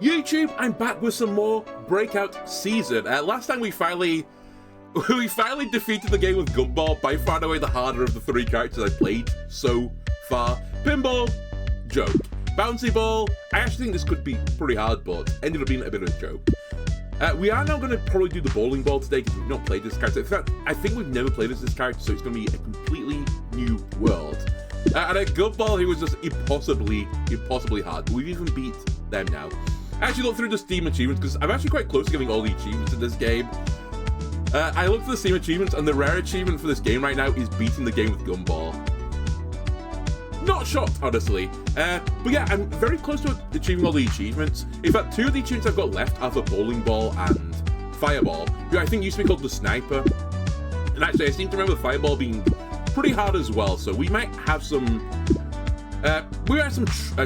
YouTube, I'm back with some more Breakout season. Last time we finally defeated the game with Gumball, by far and away the harder of the three characters I played so far. Pinball, joke. Bouncy Ball, I actually think this could be pretty hard, but ended up being a bit of a joke. We are now going to probably do the bowling ball today because we've not played this character. In fact, I think we've never played as this character, so it's going to be a completely new world. And a Gumball, he was just impossibly hard, but we've even beat them now. I actually looked through the Steam achievements because I'm actually quite close to getting all the achievements in this game. I looked at the Steam achievements, and the rare achievement for this game right now is beating the game with Gumball. Not shocked, honestly. But yeah, I'm very close to achieving all the achievements. In fact, two of the achievements I've got left are for Bowling Ball and Fireball, who I think used to be called the Sniper. And actually, I seem to remember the Fireball being pretty hard as well, so we might have some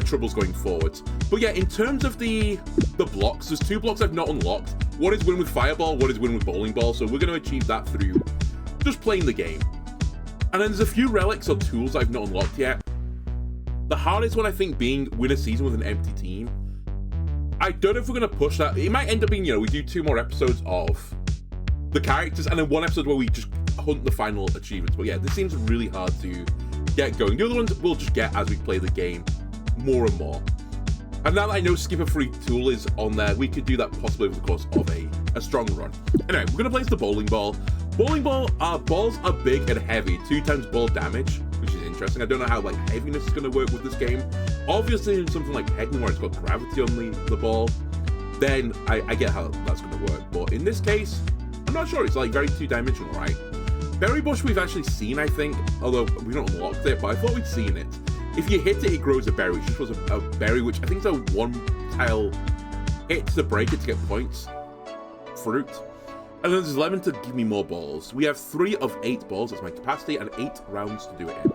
troubles going forward. But yeah, in terms of the blocks, there's two blocks I've not unlocked. One is win with Fireball, one is win with Bowling Ball, so we're going to achieve that through just playing the game. And then there's a few relics or tools I've not unlocked yet. The hardest one, I think, being win a season with an empty team. I don't know if we're going to push that. It might end up being, we do 2 more episodes of the characters, and then 1 episode where we just hunt the final achievements. But yeah, this seems really hard to get going. The other ones we'll just get as we play the game more and more. And now that I know skip a free tool is on there, we could do that possibly over the course of a strong run. Anyway, we're going to play as the Bowling Ball. Bowling Ball, balls are big and heavy, 2 times ball damage, which is interesting. I don't know how heaviness is going to work with this game. Obviously in something like Pegging where it's got gravity on the ball, then I get how that's going to work. But in this case, I'm not sure. It's very 2-dimensional, right? Berry Bush we've actually seen, I think, although we don't unlocked it, but I thought we'd seen it. If you hit it, it grows a berry, which just was a berry, which I think is a 1-tile hit to break it to get points. Fruit. And then there's lemon to give me more balls. We have 3 of 8 balls, that's my capacity, and 8 rounds to do it in.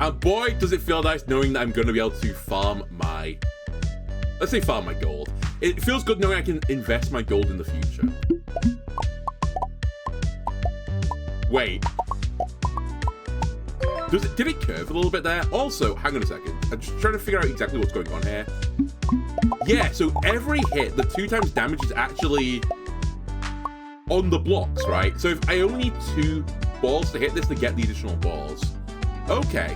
And boy, does it feel nice knowing that I'm going to be able to farm my... Let's say farm my gold. It feels good knowing I can invest my gold in the future. Wait. Did it curve a little bit there? Also, hang on a second. I'm just trying to figure out exactly what's going on here. Yeah, so every hit, the 2 times damage is actually on the blocks, right? So if I only need 2 balls to hit this to get the additional balls. Okay.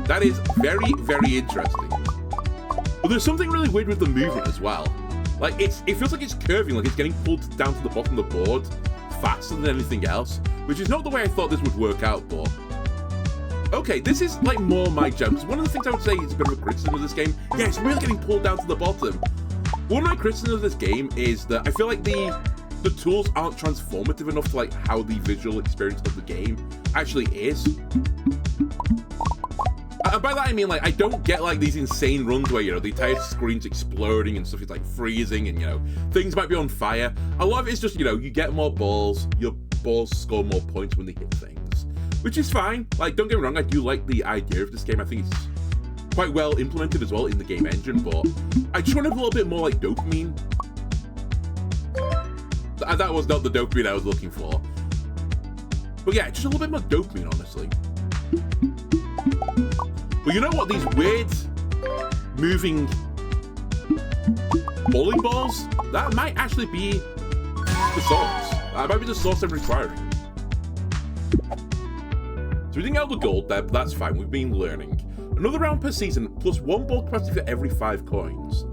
That is very, very interesting. But there's something really weird with the movement as well. It feels like it's curving, like it's getting pulled down to the bottom of the board faster than anything else, which is not the way I thought this would work out, but... Okay, this is more my jam, because one of the things I would say is a bit of a criticism of this game, yeah, it's really getting pulled down to the bottom. One of my criticisms of this game is that I feel like the tools aren't transformative enough to how the visual experience of the game actually is. And by that I mean, I don't get these insane runs where, the entire screen's exploding and stuff is freezing and, things might be on fire. A lot of it is just, you get more balls, your balls score more points when they hit things. Which is fine. Don't get me wrong, I do like the idea of this game. I think it's quite well implemented as well in the game engine, but I just want a little bit more dopamine. That was not the dopamine I was looking for. But yeah, just a little bit more dopamine, honestly. But you know what? These weird moving bowling balls, that might actually be the source. That might be the source I'm requiring. So we didn't get all the gold there, but that's fine. We've been learning. Another round per season, plus 1 ball capacity for every 5 coins.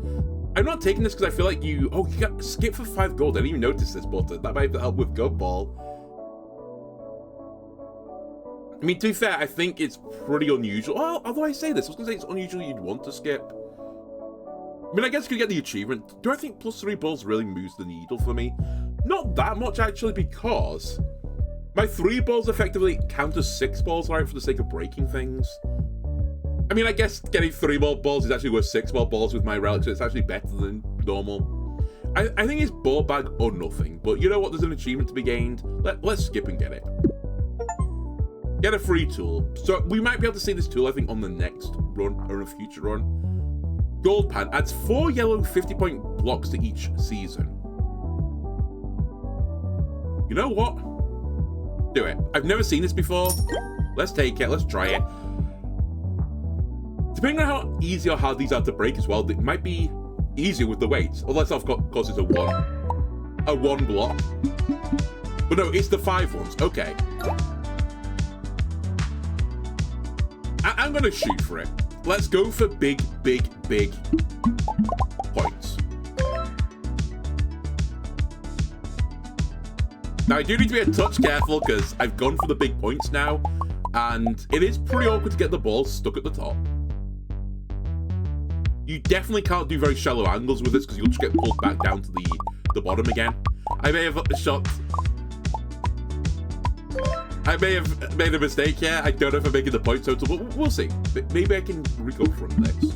I'm not taking this because I feel like you got skip for 5 gold. I didn't even notice this, but that might help with Gumball. I mean, to be fair, I think it's pretty unusual. Well, although I say this, I was going to say it's unusual you'd want to skip. I mean, I guess you could get the achievement. Do I think plus 3 balls really moves the needle for me? Not that much, actually, because my 3 balls effectively count as 6 balls, right, for the sake of breaking things. I mean, I guess getting 3 balls is actually worth 6 balls with my relic, so it's actually better than normal. I think it's ball bag or nothing, but you know what? There's an achievement to be gained. Let's skip and get it. Get a free tool. So we might be able to see this tool, I think, on the next run or a future run. Gold Pan adds 4 yellow 50-point blocks to each season. You know what? Do it. I've never seen this before. Let's take it. Let's try it. Depending on how easy or hard these are to break as well, it might be easier with the weights. Unless, of course, it's a one block. But no, it's the 5 ones. Okay. I'm going to shoot for it. Let's go for big points. Now, I do need to be a touch careful because I've gone for the big points now, and it is pretty awkward to get the ball stuck at the top. You definitely can't do very shallow angles with this because you'll just get pulled back down to the bottom again. I may have made a mistake here. I don't know if I'm making the point total, but we'll see. Maybe I can recover from this.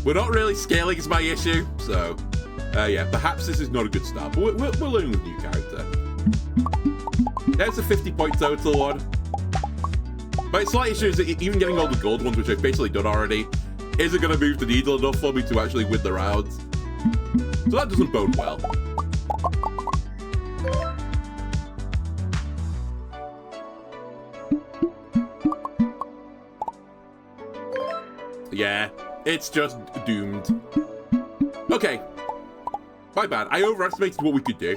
We're not really scaling is my issue, so yeah, perhaps this is not a good start, but we're learning with new character. There's a 50-point total one. My slight issue is that even getting all the gold ones, which I've basically done already, isn't going to move the needle enough for me to actually win the rounds. So that doesn't bode well. Yeah, it's just doomed. Okay. My bad. I overestimated what we could do.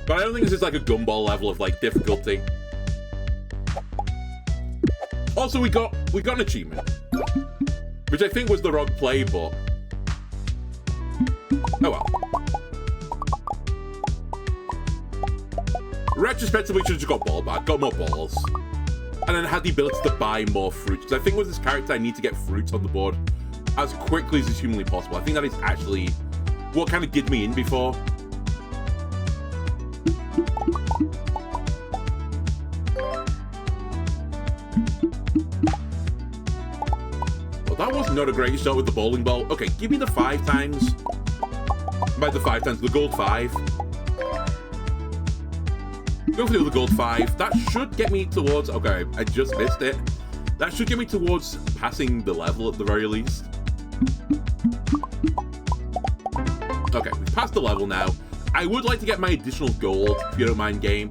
But I don't think this is like a gumball level of like difficulty. Also, we got an achievement, which I think was the wrong play, but oh well. Retrospectively, should have just got ball back, got more balls, and then had the ability to buy more fruit. Because I think with this character, I need to get fruits on the board as quickly as is humanly possible. I think that is actually what kind of did me in before. That was not a great shot with the bowling ball. Okay, give me the 5 times. By the 5 times, the gold 5. Go for the other gold 5. That should get me towards... Okay, I just missed it. That should get me towards passing the level at the very least. Okay, we've passed the level now. I would like to get my additional gold, if you don't mind, game.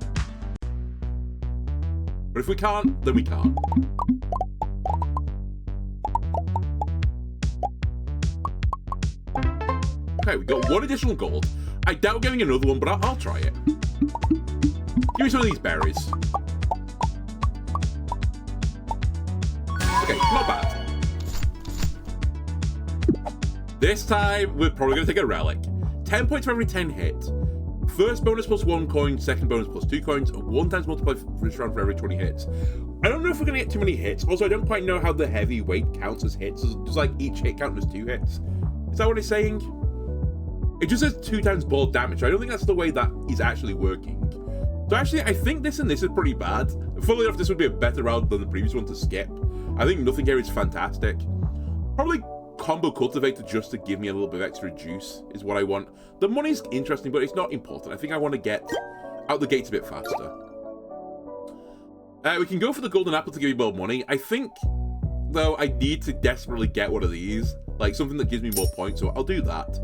But if we can't, then we can't. Okay, we got 1 additional gold. I doubt getting another one, but I'll try it. Give me some of these berries. Okay, not bad. This time, we're probably going to take a relic. 10 points for every 10 hits. First bonus plus 1 coin, second bonus plus 2 coins, and 1 times multiply first round for every 20 hits. I don't know if we're going to get too many hits. Also, I don't quite know how the heavy weight counts as hits. Does like each hit count as 2 hits? Is that what it's saying? It just says 2 times ball damage. I don't think that's the way that is actually working. So actually, I think this and this is pretty bad. Funnily enough, this would be a better round than the previous one to skip. I think nothing here is fantastic. Probably combo cultivator just to give me a little bit of extra juice is what I want. The money's interesting, but it's not important. I think I want to get out the gates a bit faster. We can go for the golden apple to give me more money. I think, though, I need to desperately get one of these. Like, something that gives me more points, so I'll do that.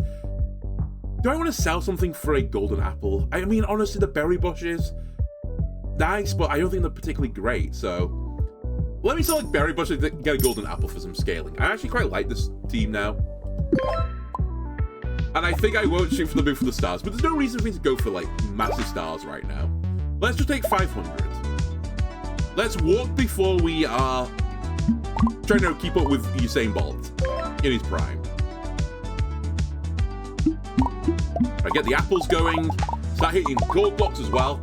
Do I want to sell something for a golden apple? I mean, honestly, the berry bushes, nice, but I don't think they're particularly great, so... Let me sell like berry bushes to get a golden apple for some scaling. I actually quite like this team now. And I think I won't shoot for the move for the stars, but there's no reason for me to go for, like, massive stars right now. Let's just take 500. Let's walk before we are trying to keep up with Usain Bolt in his prime. I get the apples going, start hitting gold blocks as well.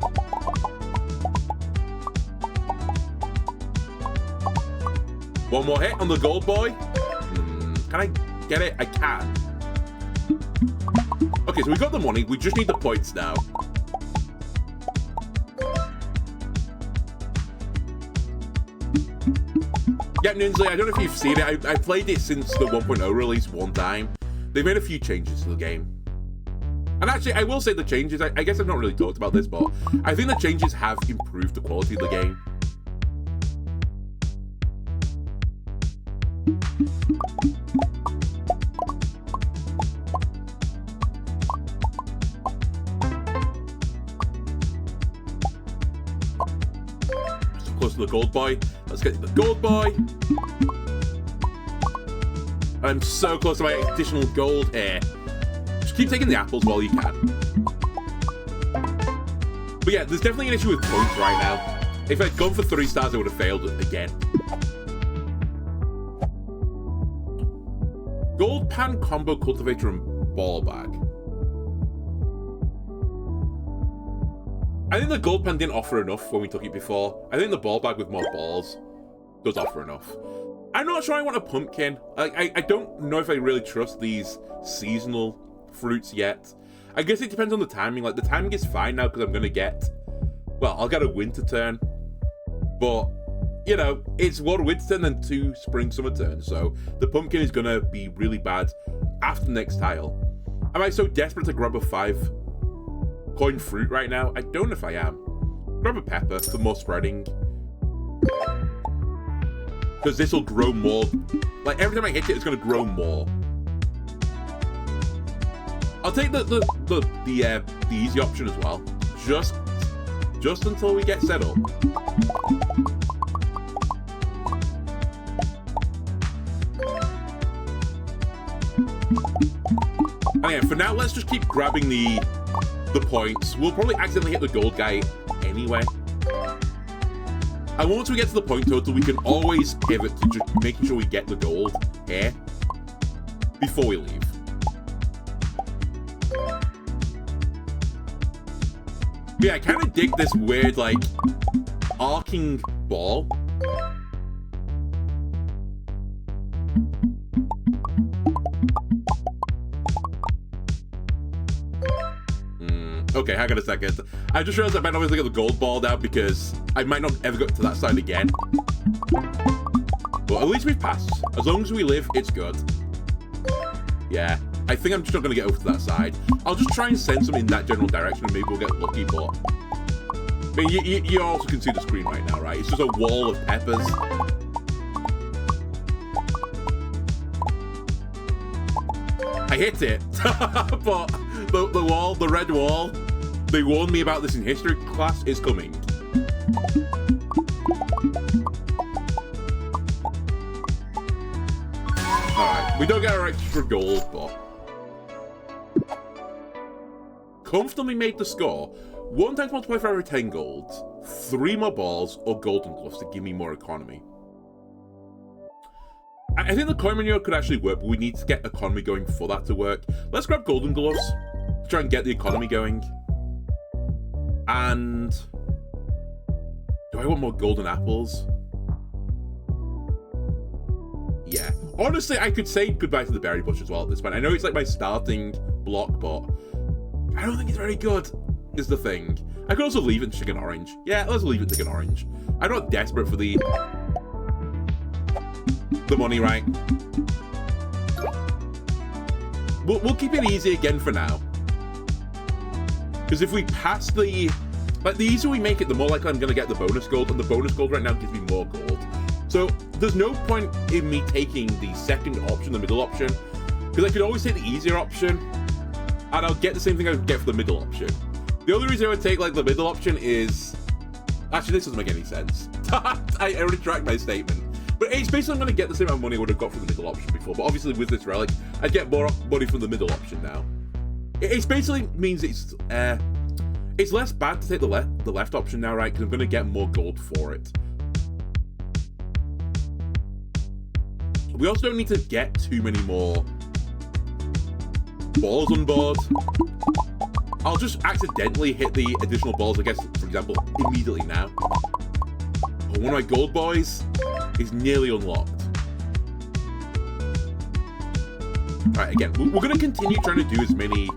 One more hit on the gold boy. Can I get it? I can. Okay, so we got the money. We just need the points now. Yeah, Ninsley, I don't know if you've seen it. I played it since the 1.0 release one time. They made a few changes to the game. And actually, I will say the changes, I guess I've not really talked about this, but I think the changes have improved the quality of the game. the gold boy. Let's get the gold boy. I'm so close to my additional gold here. Just keep taking the apples while you can. But yeah, there's definitely an issue with points right now. If I'd gone for 3 stars, I would have failed again. Gold pan, combo, cultivator, and ball bag. I think the gold pan didn't offer enough when we took it before. I think the ball bag with more balls does offer enough. I'm not sure I want a pumpkin. I don't know if I really trust these seasonal fruits yet. I guess it depends on the timing. Like, the timing is fine now because I'm going to get... Well, I'll get a winter turn. But, you know, it's 1 winter turn and 2 spring summer turns. So the pumpkin is going to be really bad after the next tile. Am I so desperate to grab a 5-coin fruit right now? I don't know if I am. Grab a pepper for more spreading. Because this will grow more. Like, every time I hit it, it's going to grow more. I'll take the easy option as well. Just until we get set up. And yeah, for now, let's just keep grabbing the points. We'll probably accidentally hit the gold guy anyway. And once we get to the point total, we can always pivot to just making sure we get the gold here before we leave. But yeah, I kind of dig this weird, like, arcing ball. Okay, hang on a second. I just realized I might not always get the gold ball now because I might not ever get to that side again. But at least we've passed. As long as we live, it's good. Yeah, I think I'm just not going to get over to that side. I'll just try and send some in that general direction and maybe we'll get lucky, but... I mean, you also can see the screen right now, right? It's just a wall of peppers. I hit it, but the red wall, they warned me about this in history class, is coming. Alright, we don't get our extra gold, but... Comfortably made the score. 1 times multiplier for every 10 gold, 3 more balls, or golden gloves to give me more economy. I think the coin manure could actually work, but we need to get economy going for that to work. Let's grab golden gloves to try and get the economy going. And... do I want more golden apples? Yeah. Honestly, I could say goodbye to the berry bush as well at this point. I know it's like my starting block, but I don't think it's very good, is the thing. I could also leave it in chicken orange. Yeah, let's leave it in chicken orange. I'm not desperate for the money, right? We'll keep it easy again for now. Because if we pass the... like, the easier we make it, the more likely I'm going to get the bonus gold. And the bonus gold right now gives me more gold. So there's no point in me taking the second option, the middle option. Because I could always take the easier option. And I'll get the same thing I would get for the middle option. The only reason I would take, like, the middle option is... actually, this doesn't make any sense. I retract my statement. But it's basically I'm going to get the same amount of money I would have got from the middle option before. But obviously with this relic, I'd get more money from the middle option now. It basically means it's less bad to take the left option now, right? Because I'm going to get more gold for it. We also don't need to get too many more balls on board. I'll just accidentally hit the additional balls, I guess, for example, immediately now. Oh, one of my gold boys is nearly unlocked. Alright, again, we're going to continue trying to do as many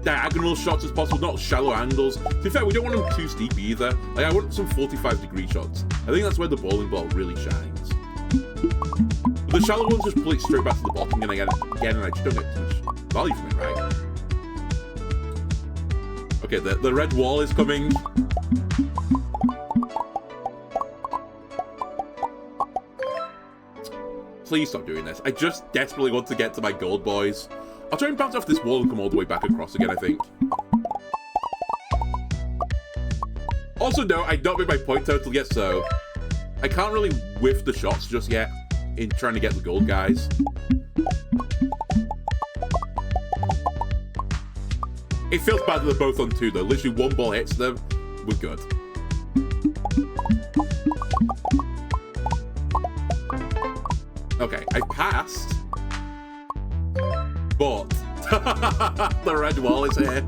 diagonal shots as possible, not shallow angles. To be fair, we don't want them too steep either. Like, I want some 45-degree shots. I think that's where the bowling ball really shines. But the shallow ones just pull it straight back to the bottom and again, and I just don't get too much value from it, right? Okay, the red wall is coming. Please stop doing this. I just desperately want to get to my gold boys. I'll try and bounce off this wall and come all the way back across again, I think. Also, no, I don't make my point total yet, so I can't really whiff the shots just yet in trying to get the gold, guys. It feels bad that they're both on 2, though. Literally, one ball hits them, we're good. Okay, I passed, but the red wall is here.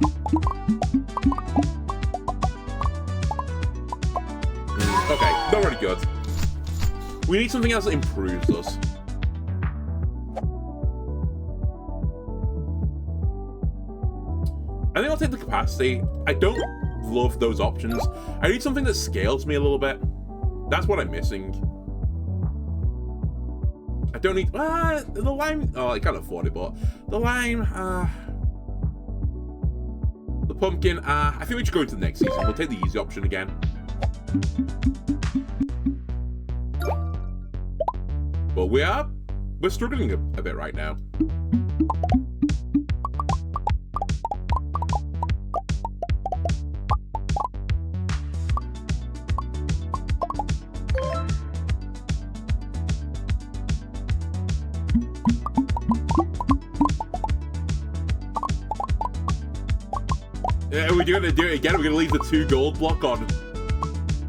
Okay, not really good. We need something else that improves us. I think I'll take the capacity. I don't love those options. I need something that scales me a little bit. That's what I'm missing. I don't need... the lime... Oh, I can't afford it, but... The lime... the pumpkin... I think we should go into the next season. We'll take the easy option again. But we're struggling a bit right now. Yeah, we're gonna do it again. We're gonna leave the 2 gold block on.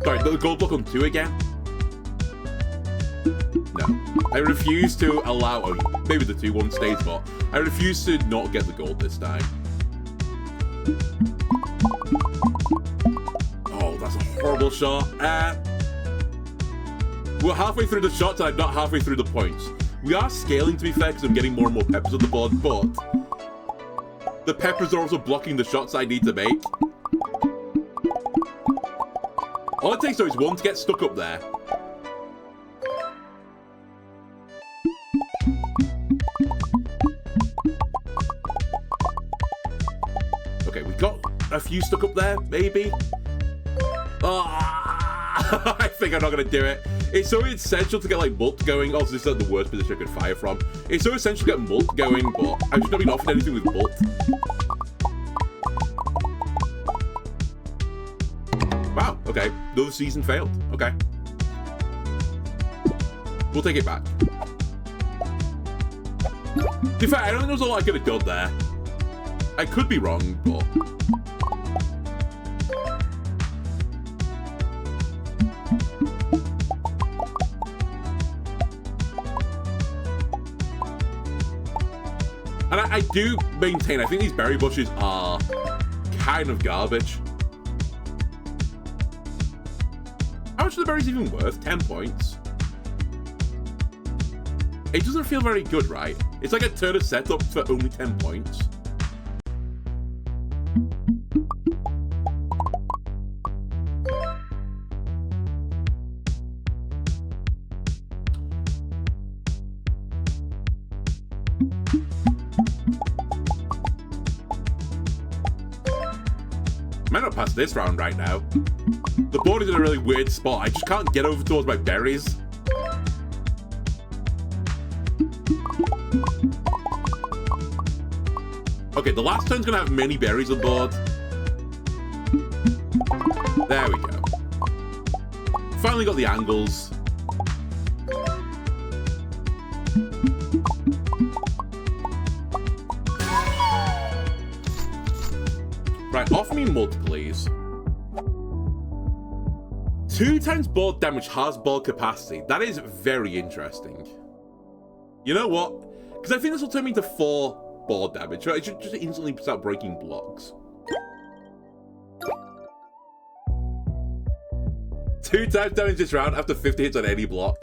Sorry, the gold block on 2 again. No. I refuse to allow... Oh, maybe the 2-1 stays, but I refuse to not get the gold this time. Oh, that's a horrible shot. We're halfway through the shots and I'm not halfway through the points. We are scaling, to be fair, because I'm getting more and more peppers on the board, but the peppers are also blocking the shots I need to make. All it takes, though, is one to get stuck up there. Okay, we got a few stuck up there, maybe. Oh, I think I'm not going to do it. It's so essential to get, like, mult going. Also, this is like the worst position I could fire from. It's so essential to get mult going, but I've just not been offered anything with mult. Wow, okay. Another season failed. Okay. We'll take it back. To be fair, I don't think there's a lot I could have done there. I could be wrong, but... And I do maintain, I think these berry bushes are kind of garbage. How much are the berries even worth? 10 points. It doesn't feel very good, right? It's like a turn of setup for only 10 points. Might not pass this round right now. The board is in a really weird spot. I just can't get over towards my berries. Okay, the last turn's gonna have many berries on board. There we go. Finally got the angles. Right, offer me mult, please. 2 times board damage has ball capacity. That is very interesting. You know what? Because I think this will turn me into 4 board damage. Right? It should just instantly start breaking blocks. 2 times damage this round after 50 hits on any block.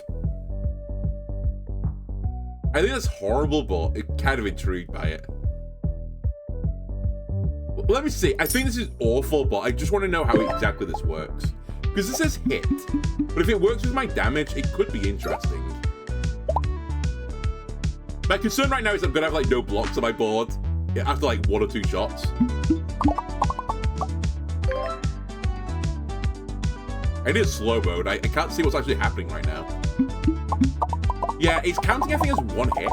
I think that's horrible, but I'm kind of intrigued by it. Let me see. I think this is awful, but I just want to know how exactly this works. Because this says hit. But if it works with my damage, it could be interesting. My concern right now is I'm going to have, like, no blocks on my board after, like, 1 or 2 shots. I need a slow mode. I can't see what's actually happening right now. Yeah, it's counting, I think, as 1 hit.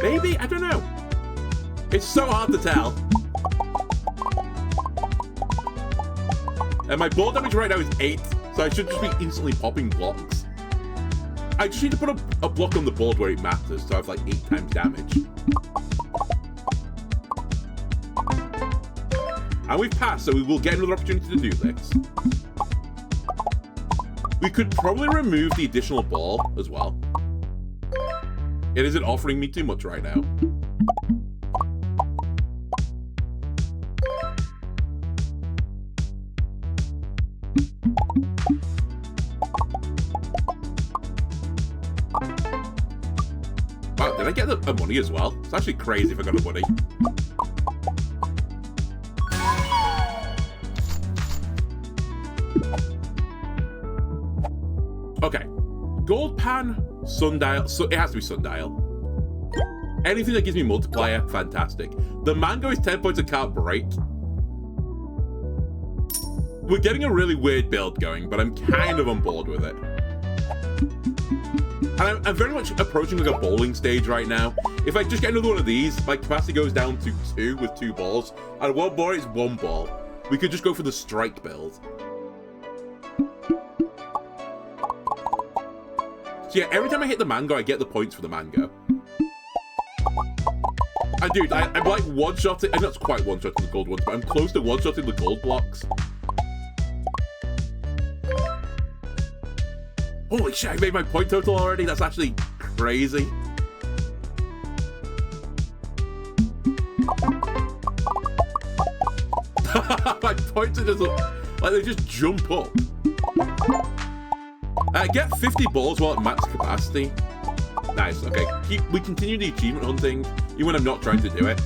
Maybe? I don't know. It's so hard to tell. And my ball damage right now is 8, so I should just be instantly popping blocks. I just need to put a block on the board where it matters, so I have like 8 times damage. And we've passed, so we will get another opportunity to do this. We could probably remove the additional ball as well. It isn't offering me too much right now. Wow, did I get a money as well? It's actually crazy if I got a money. Okay, gold pan, sundial, so it has to be sundial. Anything that gives me multiplier, fantastic. The mango is 10 points and can't break. We're getting a really weird build going, but I'm kind of on board with it. And I'm very much approaching like a bowling stage right now. If I just get another one of these, my capacity goes down to 2 with 2 balls. And one ball is 1 ball. We could just go for the strike build. So yeah, every time I hit the mango, I get the points for the mango. And dude, I'm like one-shotting, I'm not quite one-shotting the gold ones, but I'm close to one-shotting the gold blocks. Holy shit, I made my point total already? That's actually crazy. My points are just, like, they just jump up. Get 50 balls while at max capacity. Nice, okay. We continue the achievement hunting, even when I'm not trying to do it.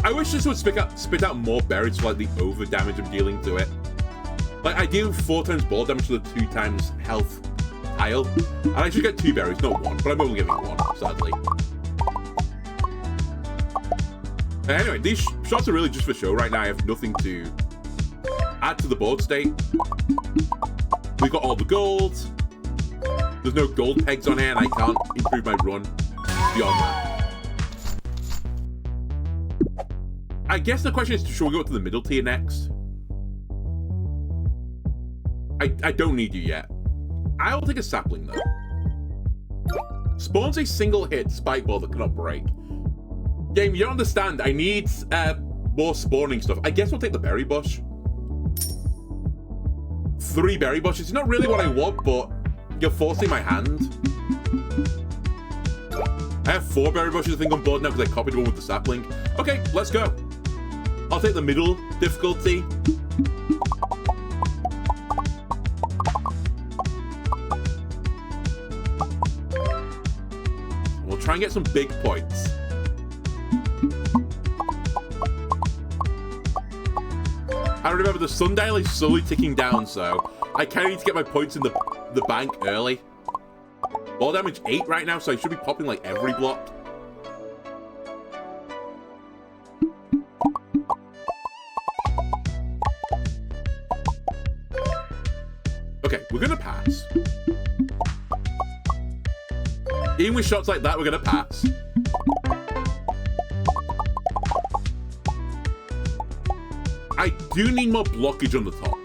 I wish this would spit out more berries for like the over damage I'm dealing to it. Like, I deal 4 times ball damage to the 2 times health tile. And I should get 2 berries, not 1, but I'm only getting 1, sadly. Anyway, these shots are really just for show right now. I have nothing to add to the board state. We've got all the gold. There's no gold pegs on here, and I can't improve my run beyond that. I guess the question is, should we go to the middle tier next? I don't need you yet. I will take a sapling, though. Spawns a single hit spike ball that cannot break. Game, you don't understand. I need more spawning stuff. I guess we'll take the berry bush. 3 berry bushes. It's not really what I want, but you're forcing my hand. I have 4 berry bushes, I think, on board now because I copied one with the sapling. Okay, let's go. I'll take the middle difficulty. We'll try and get some big points. I remember the sundial is slowly ticking down, so I kind of need to get my points in the bank early. Ball damage 8 right now, so I should be popping like every block. Okay, we're gonna pass. Even with shots like that, we're gonna pass. I do need more blockage on the top.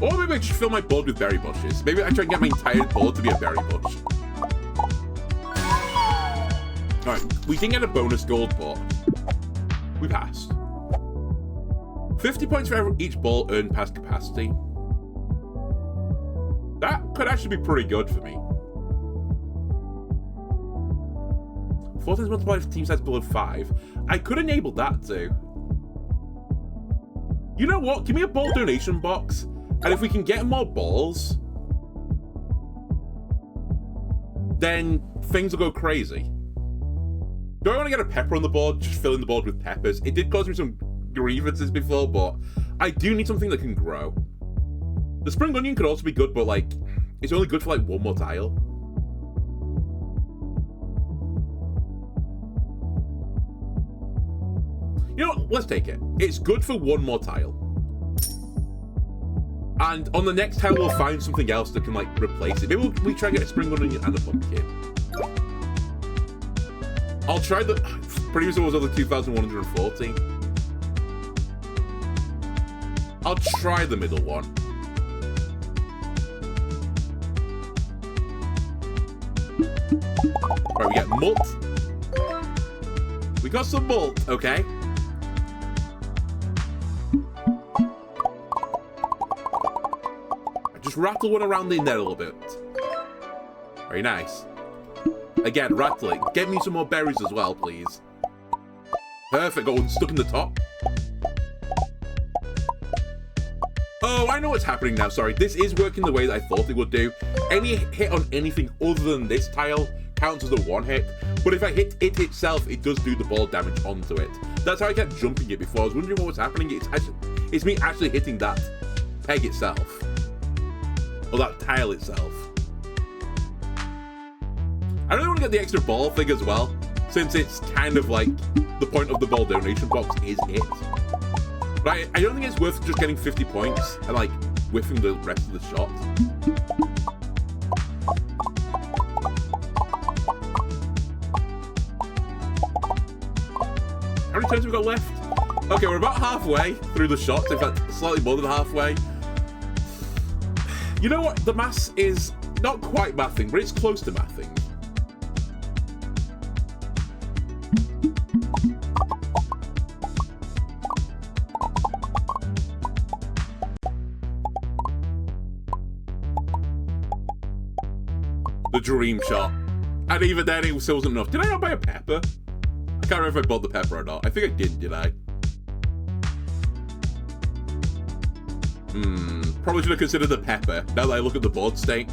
Or maybe I just fill my board with berry bushes. Maybe I try and get my entire board to be a berry bush. Alright, we didn't get a bonus gold, but we passed. 50 points for each ball earned past capacity. That could actually be pretty good for me. 4 times multiplied for team size below 5. I could enable that too. You know what? Give me a ball donation box. And if we can get more balls, then things will go crazy. Do I want to get a pepper on the board? Just filling the board with peppers. It did cause me some grievances before, but I do need something that can grow. The spring onion could also be good, but like, it's only good for like 1 more tile. You know what? Let's take it. It's good for 1 more tile. And on the next tile, we'll find something else that can, like, replace it. Maybe we try and get a spring onion and a pumpkin. I'll try the... Producer was over 2,140. I'll try the middle one. Right, we get malt. We got some malt, okay. Just rattle one around in there a little bit. Very nice. Again, rattle it. Get me some more berries as well, please. Perfect. Got one stuck in the top. Oh, I know what's happening now. Sorry. This is working the way that I thought it would do. Any hit on anything other than this tile counts as a one hit. But if I hit it itself, it does do the ball damage onto it. That's how I kept jumping it before. I was wondering what was happening. It's me actually hitting that peg itself. Or that tile itself. I really want to get the extra ball thing as well, since it's kind of like the point of the ball donation box is it. But I don't think it's worth just getting 50 points and like whiffing the rest of the shot. How many turns have we got left? Okay, we're about halfway through the shots, in fact, slightly more than halfway. You know what? The maths is not quite mathing, but it's close to mathing. The dream shot. And even then, it still wasn't enough. Did I not buy a pepper? I can't remember if I bought the pepper or not. I think I did I? Probably should have considered the pepper, now that I look at the board state.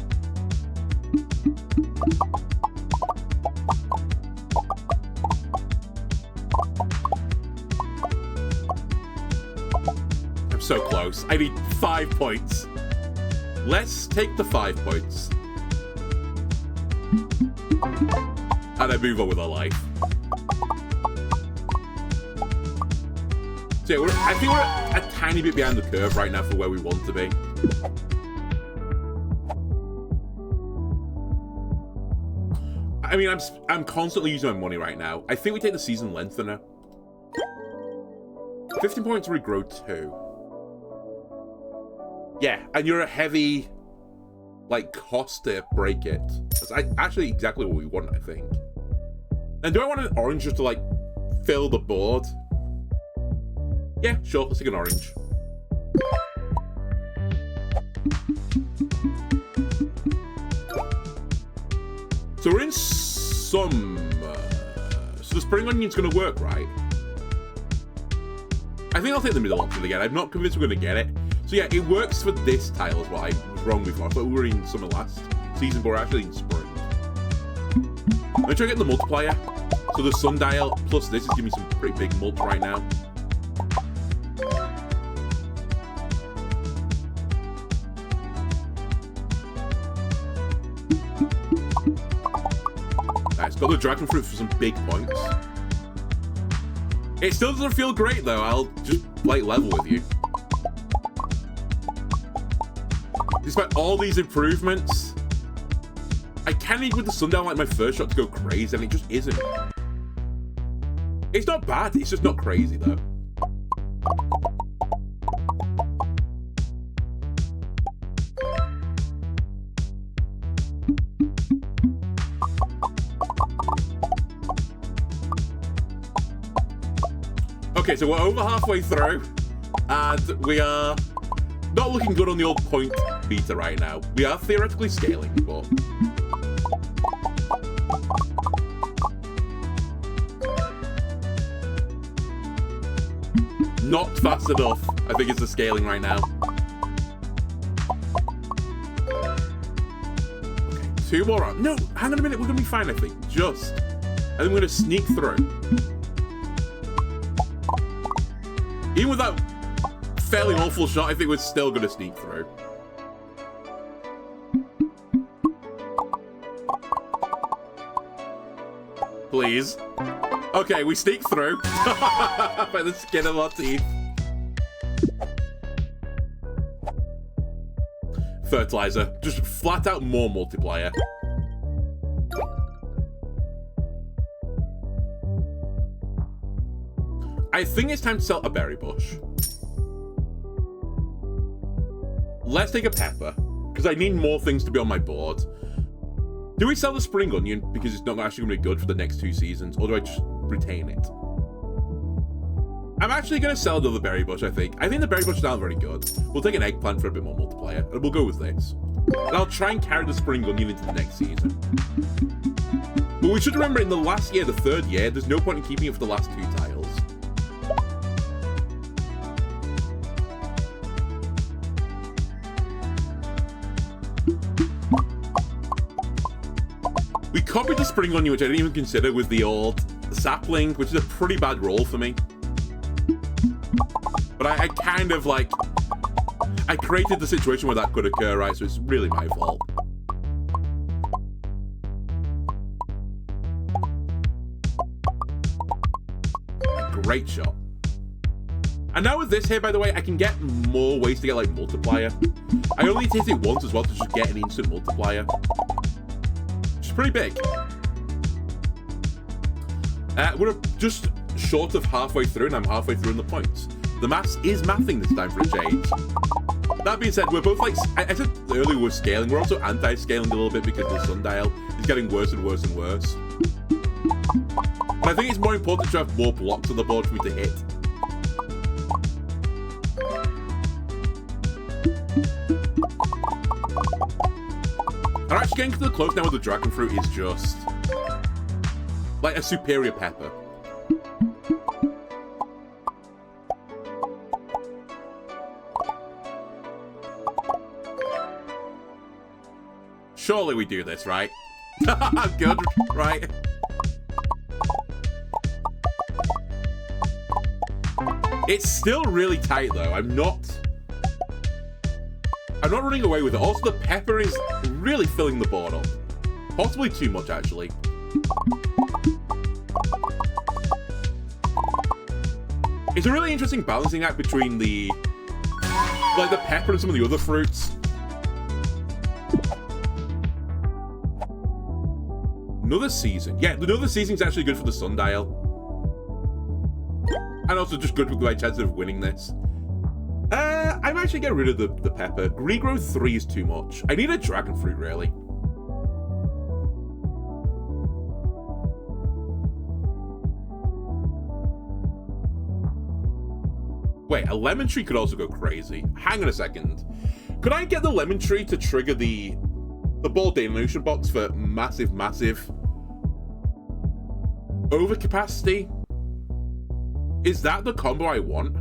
I'm so close. I need 5 points. Let's take the 5 points. And then move on with our life. So yeah, I think we're a tiny bit behind the curve right now for where we want to be. I mean, I'm constantly using my money right now. I think we take the season lengthener. 15 points regrow 2. Yeah, and you're a heavy, like, cost to break it. That's actually exactly what we want, I think. And do I want an orange just to, like, fill the board? Yeah, sure, let's take an orange. So we're in some... so the spring onion's going to work, right? I think I'll take the middle option again. I'm not convinced we're going to get it. So yeah, it works for this tile as well. I was wrong before. I thought we were in summer last season, but we're actually in spring. I'm going to try to get the multiplier. So the sundial plus this is giving me some pretty big mulch right now. Nice, got the dragon fruit for some big points. It still doesn't feel great though, I'll just like level with you. Despite all these improvements, I can't need with the sundown like my first shot to go crazy, and it just isn't. It's not bad, it's just not crazy though. Okay, so we're over halfway through, and we are not looking good on the old point meter right now. We are theoretically scaling, but... not fast enough, I think it's the scaling right now. Okay, 2 more on. No, hang on a minute, we're gonna be fine, I think. Just. And then we're gonna sneak through. Even with that fairly awful shot, I think we're still gonna sneak through. Please. Okay, we sneak through. By the skin of our teeth. Fertilizer. Just flat out more multiplier. I think it's time to sell a berry bush. Let's take a pepper, because I need more things to be on my board. Do we sell the spring onion because it's not actually going to be good for the next 2 seasons, or do I just retain it? I'm actually going to sell another berry bush, I think. I think the berry bush is not very good. We'll take an eggplant for a bit more multiplier, and we'll go with this. And I'll try and carry the spring onion into the next season. But we should remember, in the last year, the 3rd year, there's no point in keeping it for the last 2 tiles. We copied the spring onion, which I didn't even consider, with the old sapling, which is a pretty bad roll for me. But I kind of, like... I created the situation where that could occur, right? So it's really my fault. Great shot. And now with this here, by the way, I can get more ways to get, like, multiplier. I only need to hit it once as well to just get an instant multiplier. Pretty big. We're just short of halfway through, and I'm halfway through in the points. The maths is mathing this time for a change. That being said, we're both like, I said earlier we're scaling, we're also anti-scaling a little bit because the sundial is getting worse and worse and worse. But I think it's more important to have more blocks on the board for me to hit. And actually getting to the close now with the dragon fruit is just like a superior pepper. Surely we do this, right? Good, right? It's still really tight though. I'm not running away with it. Also, the pepper is really filling the board up. Possibly too much, actually. It's a really interesting balancing act between the pepper and some of the other fruits. Another season. Yeah, another season's actually good for the sundial. And also just good with my chances of winning this. I'm actually getting rid of the pepper. Regrowth 3 is too much. I need a dragon fruit, really. Wait, a lemon tree could also go crazy. Hang on a second. Could I get the lemon tree to trigger the ball dilution box for massive overcapacity? Is that the combo I want?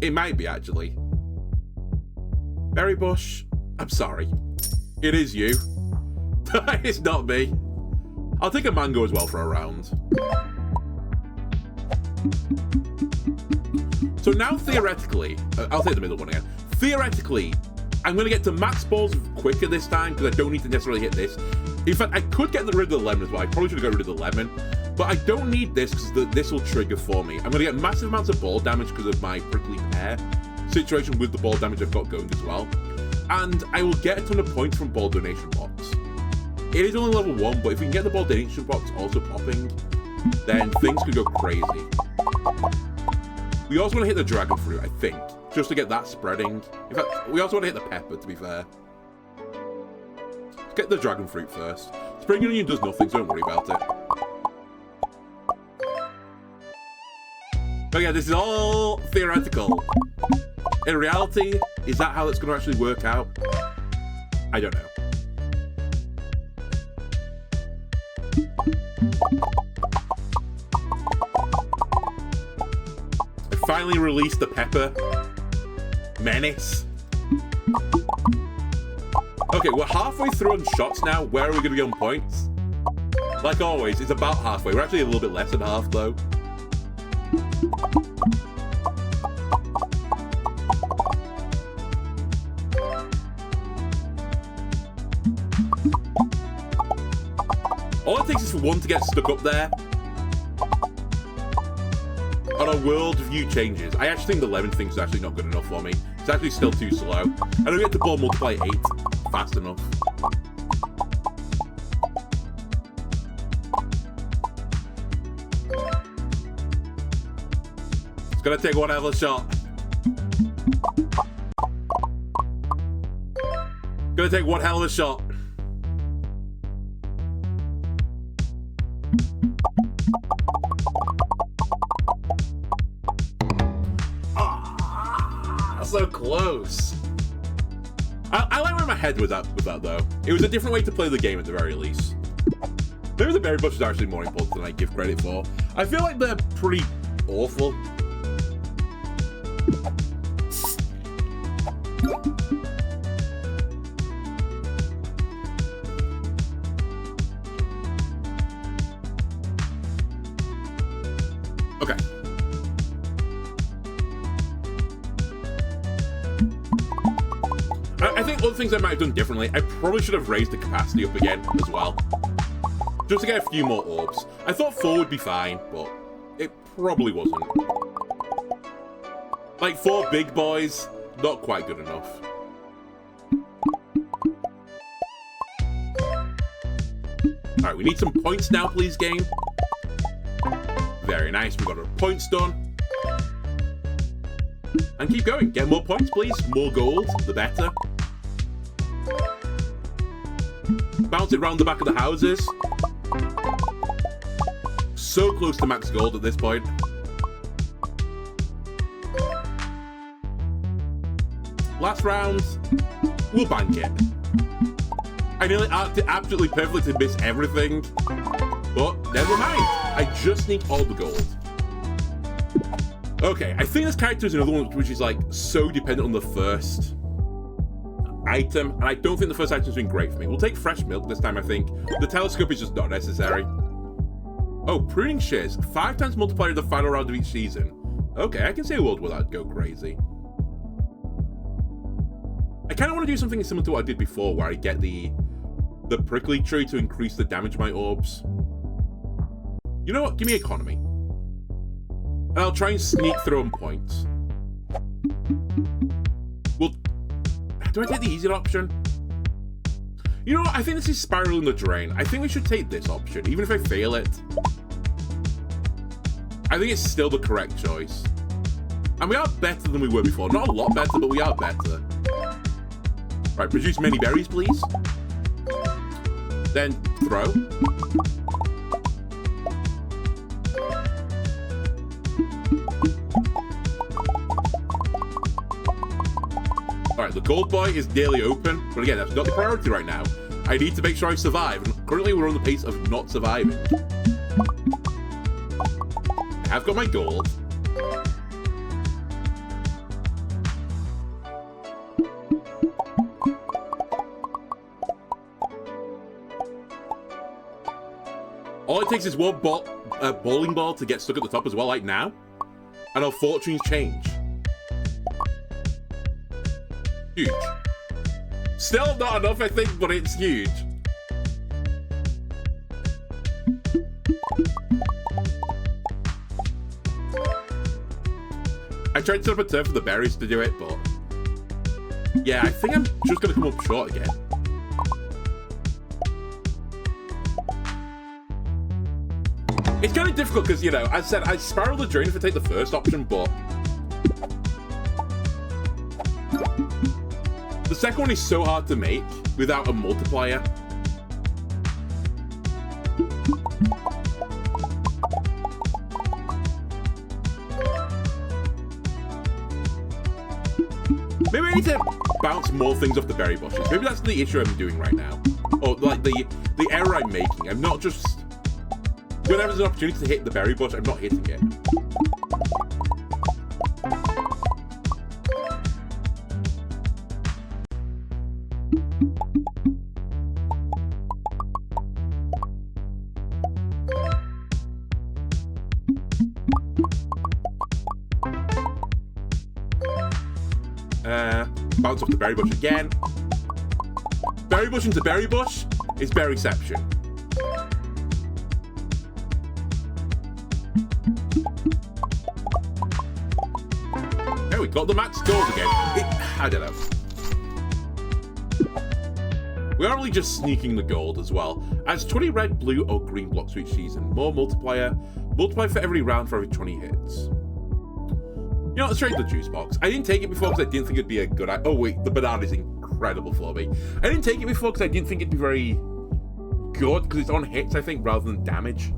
It might be, actually. Berry bush, I'm sorry. It is you. It's not me. I'll take a mango as well for a round. So now, theoretically, I'll take the middle one again. Theoretically, I'm going to get to max balls quicker this time because I don't need to necessarily hit this. In fact, I could get rid of the lemon as well. I probably should have got rid of the lemon. But I don't need this because this will trigger for me. I'm going to get massive amounts of ball damage because of my prickly pear situation with the ball damage I've got going as well. And I will get a ton of points from ball donation box. It is only level 1, but if we can get the ball donation box also popping, then things could go crazy. We also want to hit the dragon fruit, I think, just to get that spreading. In fact, we also want to hit the pepper, to be fair. Let's get the dragon fruit first. Spring onion does nothing, so don't worry about it. But yeah, this is all theoretical. In reality, is that how it's going to actually work out? I don't know. I finally released the pepper menace. Okay, we're halfway through on shots now. Where are we going to be on points? Like always, it's about halfway. We're actually a little bit less than half, though. All it takes is for one to get stuck up there. And our world view changes. I actually think the lemon thing is actually not good enough for me. It's actually still too slow. I don't get the ball multiply 8 fast enough. It's gonna take one hell of a shot. Gonna take one hell of a shot. So close. I like where my head was at with that though. It was a different way to play the game at the very least. Maybe the berry bush is actually more important than I give credit for. I feel like they're pretty awful. Okay. I think other things I might have done differently. I probably should have raised the capacity up again as well. Just to get a few more orbs. I thought 4 would be fine, but it probably wasn't. Like 4 big boys, not quite good enough. Alright, we need some points now, please, game. Very nice, we got our points done. And keep going, get more points, please. More gold, the better. Bounce it around the back of the houses. So close to max gold at this point. Last round, we'll bank it. I nearly acted absolutely perfectly to miss everything, but never mind. I just need all the gold. Okay, I think this character is another one which is like so dependent on the first item, and I don't think the first item's been great for me. We'll take fresh milk this time, I think. The telescope is just not necessary. Oh, pruning shears. 5 times multiplier of the final round of each season. Okay, I can see a world where that'd go crazy. I kind of want to do something similar to what I did before, where I get the prickly tree to increase the damage of my orbs. You know what? Give me economy. And I'll try and sneak through on points. Well, do I take the easier option? You know what? I think this is spiraling the drain. I think we should take this option, even if I fail it. I think it's still the correct choice. And we are better than we were before. Not a lot better, but we are better. Right, produce many berries, please. Then throw. Alright, the gold boy is nearly open, but again, that's not the priority right now. I need to make sure I survive, and currently we're on the pace of not surviving. I have got my gold. All it takes is one bowling ball to get stuck at the top as well, like now. And our fortunes change. Huge. Still not enough, I think, but it's huge. I tried to set up a turn for the berries to do it, but... yeah, I think I'm just going to come up short again. It's kind of difficult because, you know, as I said, I spiral the drain if I take the first option, but... the second one is so hard to make without a multiplier. Maybe I need to bounce more things off the berry bushes. Maybe that's the issue I'm doing right now. Or, like, the error I'm making. I'm not just... whenever there's an opportunity to hit the berry bush, I'm not hitting it. Bounce off the berry bush again. Berry bush into berry bush is berryception. There we got the max gold again. I don't know. We are really just sneaking the gold as well. As 20 red, blue, or green blocks for each season. More multiplier. Multiply for every round for every 20 hits. You know, let's trade the juice box. I didn't take it before because I didn't think it'd be a good idea. Oh wait, the banana is incredible for me. I didn't take it before because I didn't think it'd be very good because it's on hits, I think, rather than damage.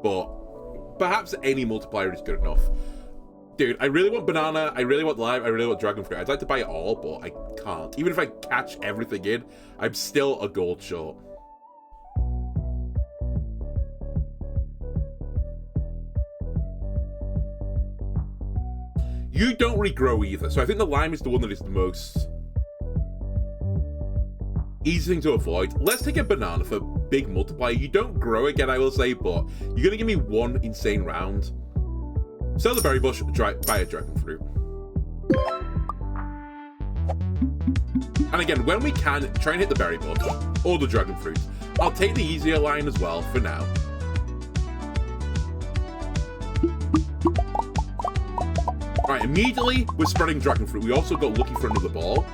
But perhaps any multiplier is good enough. Dude, I really want banana, I really want lime, I really want dragon fruit. I'd like to buy it all, but I can't. Even if I catch everything in, I'm still a gold short. You don't regrow either, so I think the lime is the one that is the most easy thing to avoid. Let's take a banana for big multiplier. You don't grow again, I will say, but you're gonna give me one insane round. Sell the berry bush, buy a dragon fruit. And again, when we can, try and hit the berry bush or the dragon fruit. I'll take the easier line as well for now. Right, immediately we're spreading dragon fruit. We also got lucky for another ball.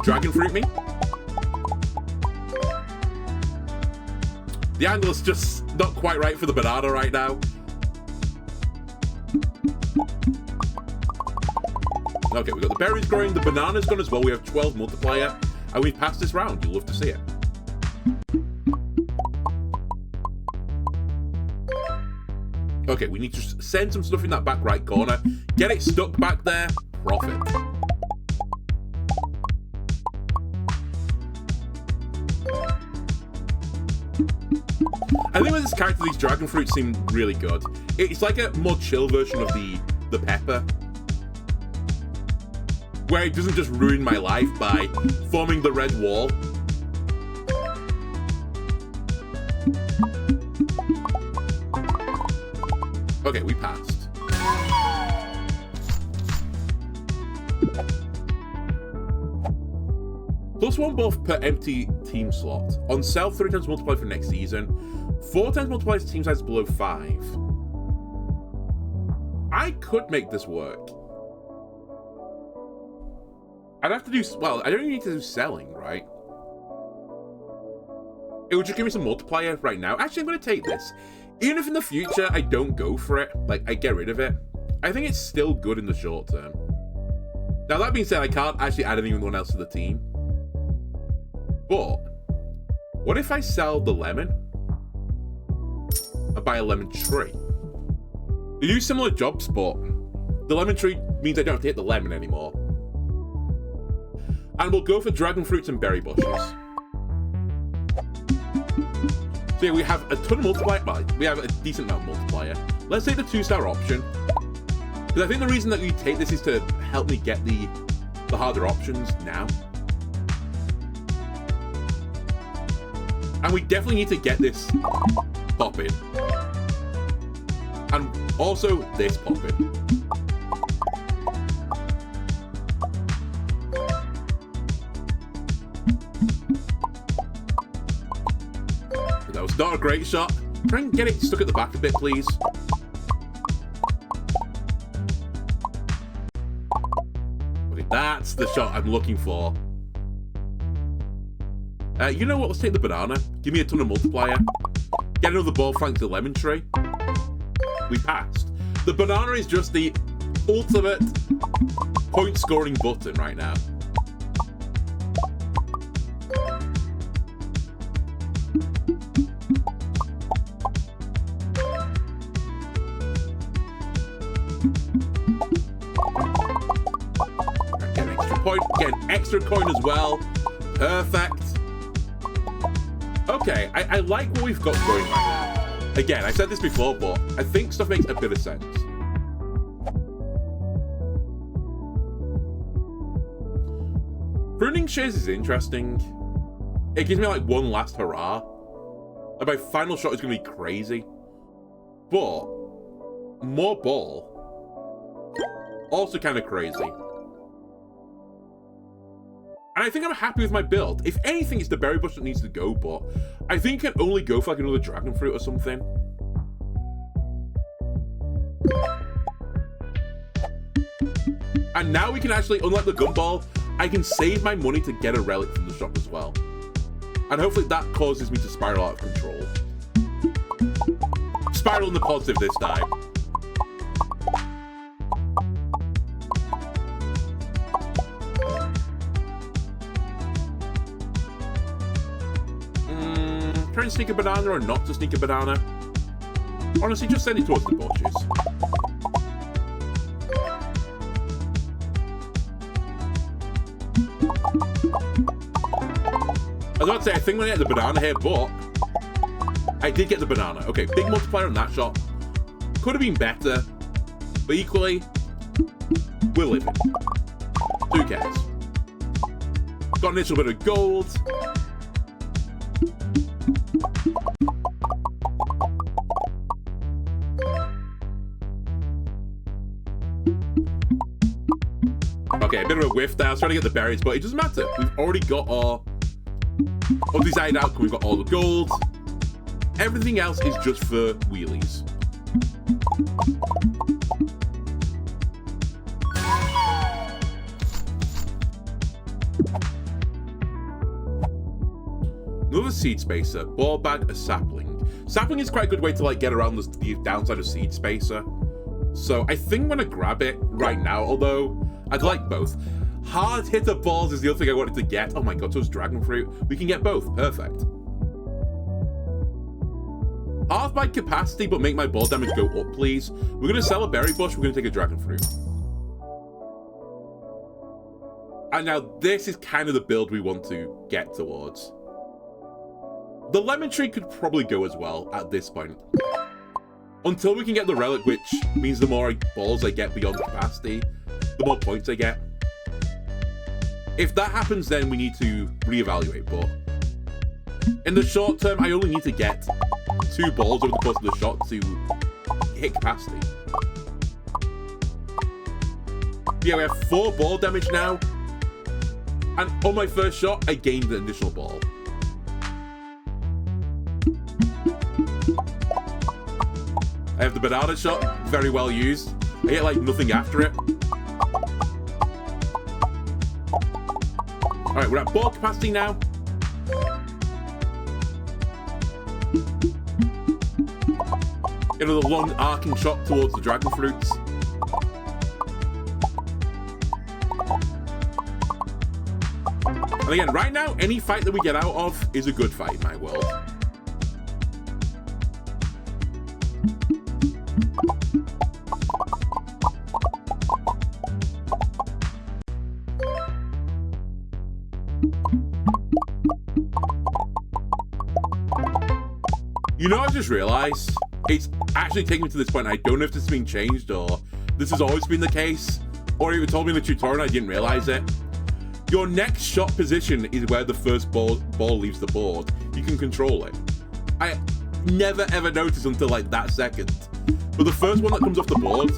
Dragon fruit me. The angle is just not quite right for the banana right now. Okay, we got the berries growing, the banana's gone as well. We have 12 multiplier, and we've passed this round. You'll love to see it. Okay, we need to send some stuff in that back right corner. Get it stuck back there. Profit. I think with this character, these dragon fruits seem really good. It's like a more chill version of the pepper, where it doesn't just ruin my life by forming the red wall. Okay, we passed. +1 buff per empty team slot. On sale, 3 times multiply for next season. 4 times multiply to team size below 5. I could make this work. I'd have to do, well, I don't even need to do selling, right? It would just give me some multiplier right now. Actually, I'm going to take this. Even if in the future I don't go for it, like, I get rid of it, I think it's still good in the short term. Now, that being said, I can't actually add anyone else to the team. But, what if I sell the lemon and buy a lemon tree? They do similar jobs, but the lemon tree means I don't have to hit the lemon anymore. And we'll go for dragon fruits and berry bushes. So yeah, we have a ton of multiplier. Well, we have a decent amount of multiplier. Let's take the 2-star option. Because I think the reason that we take this is to help me get the harder options now. And we definitely need to get this popping. And also this popping. That was not a great shot. Try and get it stuck at the back a bit, please. Okay, that's the shot I'm looking for. You know what? Let's take the banana. Give me a ton of multiplier. Get another ball flanked to the lemon tree. We passed. The banana is just the ultimate point scoring button right now. Get an extra point. Get an extra coin as well. Perfect. Okay, I like what we've got going right now. Again, I said this before, but I think stuff makes a bit of sense. Pruning shares is interesting. It gives me like one last hurrah. And my final shot is going to be crazy. But more ball. Also kind of crazy. And I think I'm happy with my build. If anything, it's the berry bush that needs to go, but I think I can only go for like another dragon fruit or something. And now we can actually, unlike the gumball, I can save my money to get a relic from the shop as well. And hopefully that causes me to spiral out of control. Spiral in the positive this time. Try and sneak a banana or not to sneak a banana. Honestly, just send it towards the bushes. I was about to say, I think when I get the banana here, but I did get the banana. Okay, big multiplier on that shot. Could have been better, but equally, we're living. Who cares? Got an initial bit of gold. Okay, a bit of a whiff there. I was trying to get the berries, but it doesn't matter. We've already got our undesired outcome. We've got all the gold. Everything else is just for wheelies. Another seed spacer. Ball bag, a sapling. Sapling is quite a good way to like get around the downside of seed spacer. So I think I'm gonna grab it right now, although I'd like both. Hard hitter balls is the other thing I wanted to get. Oh my god, so is dragon fruit. We can get both. Perfect. Half my capacity, but make my ball damage go up, please. We're gonna sell a berry bush. We're gonna take a dragon fruit. And now this is kind of the build we want to get towards. The lemon tree could probably go as well at this point. Until we can get the relic, which means the more balls I get beyond capacity, the more points I get. If that happens, then we need to reevaluate, but in the short term, I only need to get 2 balls over the course of the shot to hit capacity. Yeah, we have 4 ball damage now, and on my first shot, I gained an additional ball. I have the banana shot, very well used. I get like nothing after it. Alright, we're at ball capacity now. Another long arcing shot towards the dragon fruits. And again, right now, any fight that we get out of is a good fight in my world. You know, I just realized it's actually taken me to this point. I don't know if this has been changed or this has always been the case, or you told me in the tutorial and I didn't realize it. Your next shot position is where the first ball leaves the board. You can control it. I never ever noticed until like that second. But the first one that comes off the board,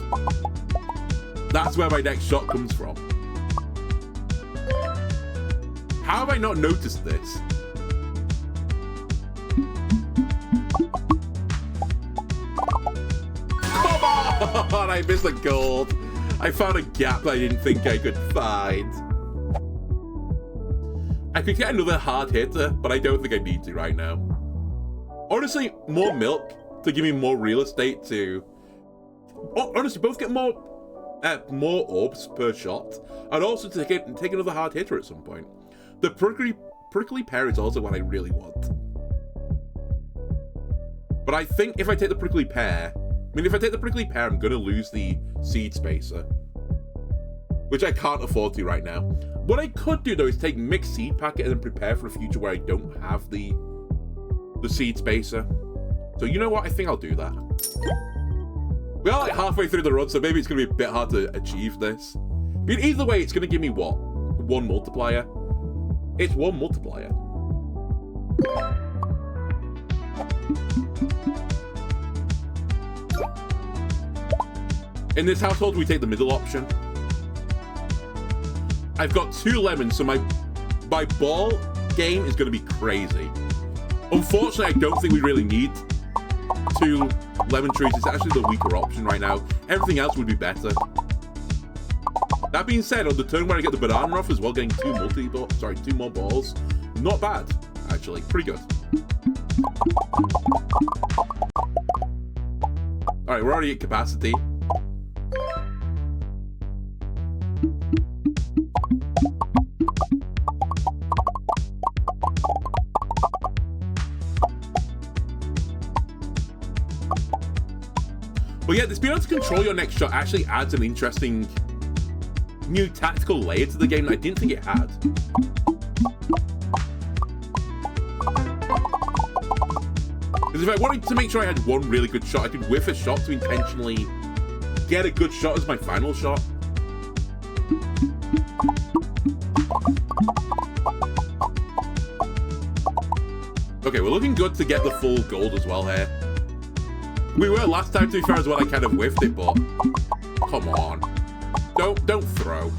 that's where my next shot comes from. How have I not noticed this? Come on, I missed the gold. I found a gap I didn't think I could find. I could get another hard hitter, but I don't think I need to right now. Honestly, more milk to give me more real estate to... honestly, both get more orbs per shot, and also to take another hard hitter at some point. The prickly pear is also what I really want. But I think if I take the prickly pear... if I take the prickly pear, I'm going to lose the seed spacer, which I can't afford to right now. What I could do, though, is take mixed seed packet and then prepare for a future where I don't have the seed spacer. So you know what? I think I'll do that. We are like halfway through the run, so maybe it's going to be a bit hard to achieve this. But either way, it's going to give me what? 1 multiplier? It's 1 multiplier. In this household, we take the middle option. I've got 2 lemons, so my ball game is going to be crazy. Unfortunately, I don't think we really need two lemon trees is actually the weaker option right now. Everything else would be better. That being said, on the turn where I get the banana off as well, getting two more balls, not bad, actually. Pretty good. Alright, we're already at capacity. But yeah, this being able to control your next shot actually adds an interesting new tactical layer to the game that I didn't think it had. Because if I wanted to make sure I had one really good shot, I could whiff a shot to intentionally get a good shot as my final shot. Okay, we're looking good to get the full gold as well here. We were last time, to be fair, as well. I kind of whiffed it, but come on. Don't throw.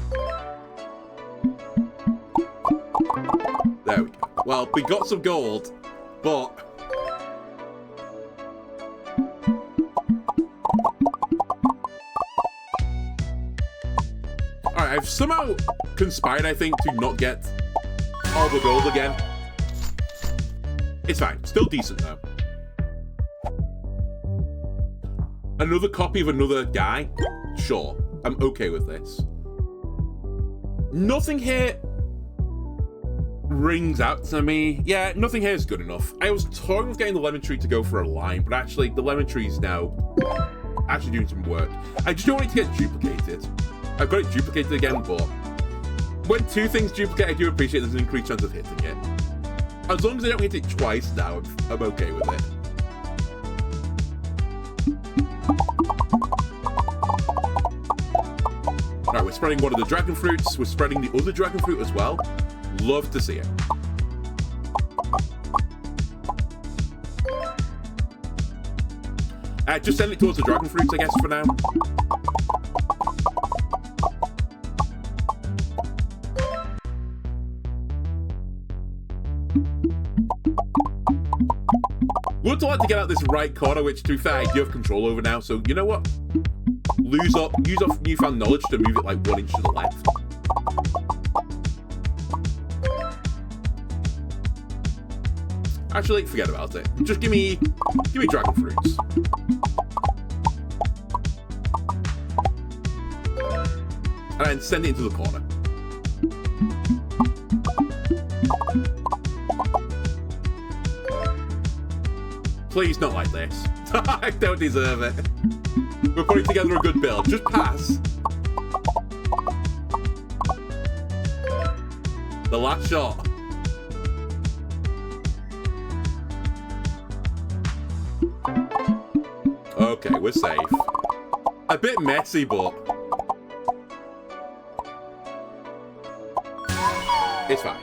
There we go. Well, we got some gold, but alright, I've somehow conspired, I think, to not get all the gold again. It's fine. Still decent, though. Another copy of another guy? Sure. I'm okay with this. Nothing here rings out to me. Yeah, nothing here is good enough. I was toying with getting the lemon tree to go for a line, but actually, the lemon tree is now actually doing some work. I just don't want it to get duplicated. I've got it duplicated again, but when two things duplicate, I do appreciate there's an increased chance of hitting it. As long as I don't hit it twice now, I'm okay with it. Alright, we're spreading one of the dragon fruits. We're spreading the other dragon fruit as well. Love to see it. Just send it towards the dragon fruits, I guess, for now. Would like to get out this right corner, which, to be fair, I do have control over now. So, you know what? Use off newfound knowledge to move it like 1 inch to the left. Actually, forget about it. Just give me dragon fruits. And then send it into the corner. Please, not like this. I don't deserve it. We're putting together a good build. Just pass. The last shot. Okay, we're safe. A bit messy, but it's fine.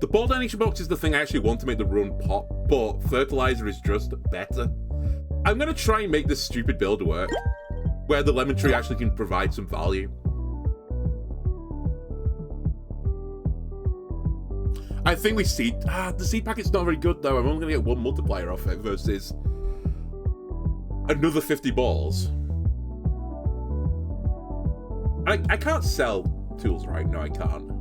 The ball donation box is the thing I actually want to make the run pop, but fertilizer is just better. I'm going to try and make this stupid build work, where the lemon tree actually can provide some value. I think we seed... the seed packet's not very good, though. I'm only going to get one multiplier off it versus another 50 balls. I can't sell tools, right? No, I can't.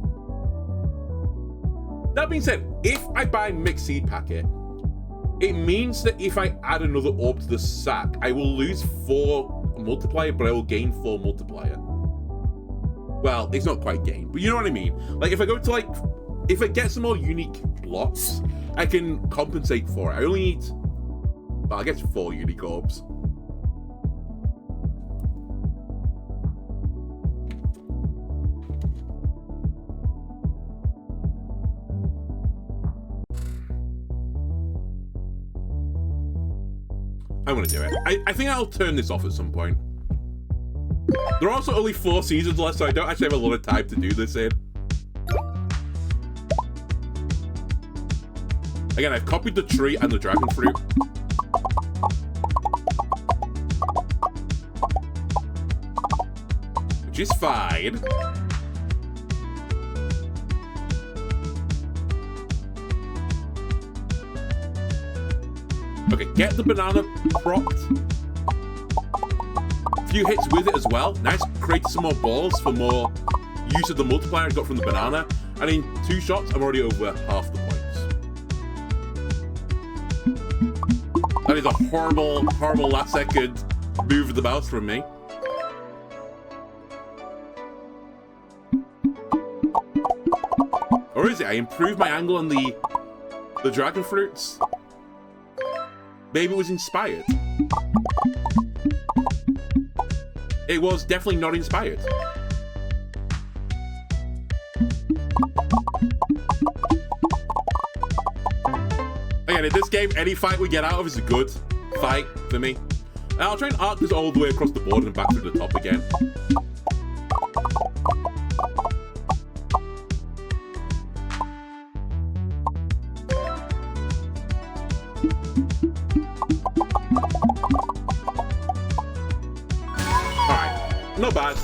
That being said, if I buy mixed seed packet, it means that if I add another orb to the sack, I will lose 4 multiplier, but I will gain 4 multiplier. Well, it's not quite gain, but you know what I mean. Like, if I go to, like, if I get some more unique blocks, I can compensate for it. I only need, well, I guess 4 unique orbs. I'm gonna do it. I think I'll turn this off at some point. There are also only 4 seasons left, so I don't actually have a lot of time to do this in. Again, I've copied the tree and the dragon fruit. Which is fine. Okay, get the banana propped. A few hits with it as well. Nice, create some more balls for more use of the multiplier I got from the banana. And in 2 shots, I'm already over half the points. That is a horrible, horrible last second move of the mouse from me. Or is it? I improved my angle on the dragon fruits. Maybe it was inspired. It was definitely not inspired. Again, in this game, any fight we get out of is a good fight for me. And I'll try and arc this all the way across the board and back to the top again. Alright, not bad.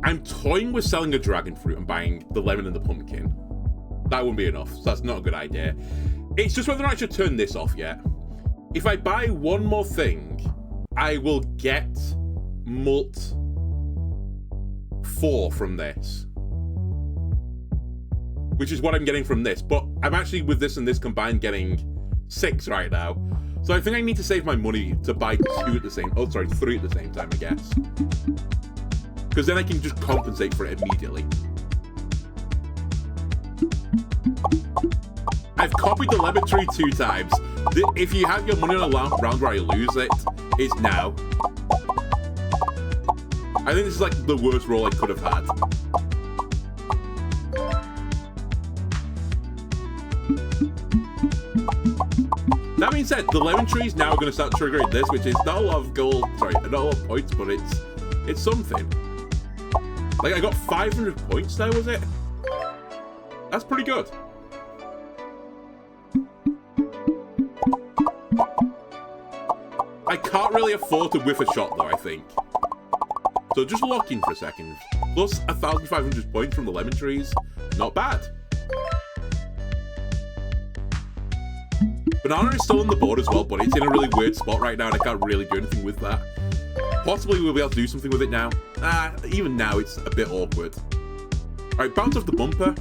I'm toying with selling a dragon fruit and buying the lemon and the pumpkin. That wouldn't be enough, so that's not a good idea. It's just whether or not I should turn this off yet. If I buy one more thing, I will get Mult 4 from this. Which is what I'm getting from this, but I'm actually, with this and this combined, getting 6 right now. So I think I need to save my money to buy 3 at the same time, I guess. Because then I can just compensate for it immediately. I've copied the lemon tree 2 times. If you have your money on a round where I lose it, it's now. I think this is like the worst roll I could have had. That being said, the lemon tree is now going to start triggering this, which is not a lot of gold, sorry, not a lot of points, but it's something. Like, I got 500 points there, was it? That's pretty good. I can't really afford to whiff a shot, though, I think. So just lock in for a second. Plus 1,500 points from the lemon trees. Not bad. Banana is still on the board as well, but it's in a really weird spot right now, and I can't really do anything with that. Possibly we'll be able to do something with it now. Even now, it's a bit awkward. Alright, bounce off the bumper.